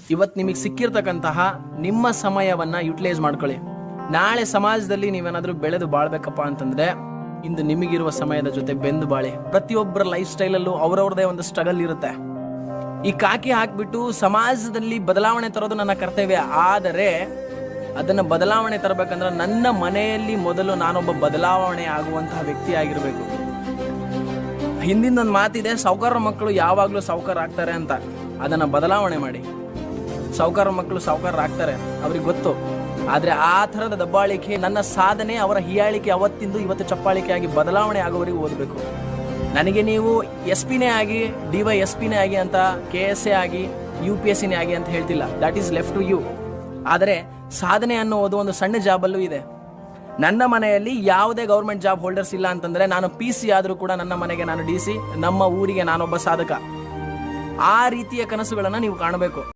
ಇವತ್ತು ನಿಮಗೆ ಸಿಕ್ಕಿರ್ತಕ್ಕಂತಹ ನಿಮ್ಮ ಸಮಯವನ್ನ ಯುಟಿಲೈಸ್ ಮಾಡ್ಕೊಳ್ಳಿ. ನಾಳೆ ಸಮಾಜದಲ್ಲಿ ನೀವೇನಾದ್ರೂ ಬೆಳೆದು ಬಾಳ್ಬೇಕಪ್ಪ ಅಂತಂದ್ರೆ ಇಂದು ನಿಮಗಿರುವ ಸಮಯದ ಜೊತೆ ಬೆಂದು ಬಾಳಿ. ಪ್ರತಿಯೊಬ್ಬರ ಲೈಫ್ ಸ್ಟೈಲಲ್ಲೂ ಅವರವ್ರದೇ ಒಂದು ಸ್ಟ್ರಗಲ್ ಇರುತ್ತೆ. ಈ ಕಾಕಿ ಹಾಕ್ಬಿಟ್ಟು ಸಮಾಜದಲ್ಲಿ ಬದಲಾವಣೆ ತರೋದು ನನ್ನ ಕರ್ತವ್ಯ. ಆದರೆ ಅದನ್ನ ಬದಲಾವಣೆ ತರಬೇಕಂದ್ರೆ ನನ್ನ ಮನೆಯಲ್ಲಿ ಮೊದಲು ನಾನೊಬ್ಬ ಬದಲಾವಣೆ ಆಗುವಂತಹ ವ್ಯಕ್ತಿ ಆಗಿರ್ಬೇಕು. ಹಿಂದಿನ ಒಂದು ಮಾತಿದೆ, ಸಾಹುಕಾರ ಮಕ್ಕಳು ಯಾವಾಗ್ಲೂ ಸಾಹುಕಾರ ಆಗ್ತಾರೆ ಅಂತ. ಅದನ್ನ ಬದಲಾವಣೆ ಮಾಡಿ. ಸಾಹುಕಾರ ಮಕ್ಕಳು ಸಾಹುಕಾರ ಆಗ್ತಾರೆ, ಅವ್ರಿಗೆ ಗೊತ್ತು. ಆದ್ರೆ ಆ ಥರದ ದಬ್ಬಾಳಿಕೆ, ನನ್ನ ಸಾಧನೆ, ಅವರ ಹೀಯಾಳಿಕೆ ಅವತ್ತಿಂದು ಇವತ್ತು ಚಪ್ಪಾಳಿಕೆ ಆಗಿ ಬದಲಾವಣೆ ಆಗೋವರೆಗೂ ಓದಬೇಕು. ನನಗೆ ನೀವು SP ಆಗಿ, DYSP ಆಗಿ ಅಂತ, KSA ಆಗಿ, UPSC ಆಗಿ ಅಂತ ಹೇಳ್ತಿಲ್ಲ. That is left to you. ಆದರೆ ಸಾಧನೆ ಅನ್ನೋದು ಒಂದು ಸಣ್ಣ ಜಾಬಲ್ಲೂ ಇದೆ. ನನ್ನ ಮನೆಯಲ್ಲಿ ಯಾವುದೇ ಗೌರ್ಮೆಂಟ್ ಜಾಬ್ ಹೋಲ್ಡರ್ಸ್ ಇಲ್ಲ ಅಂತಂದ್ರೆ ನಾನು PC ಆದರೂ ಕೂಡ ನನ್ನ ಮನೆಗೆ ನಾನು DC, ನಮ್ಮ ಊರಿಗೆ ನಾನೊಬ್ಬ ಸಾಧಕ. ಆ ರೀತಿಯ ಕನಸುಗಳನ್ನು ನೀವು ಕಾಣಬೇಕು.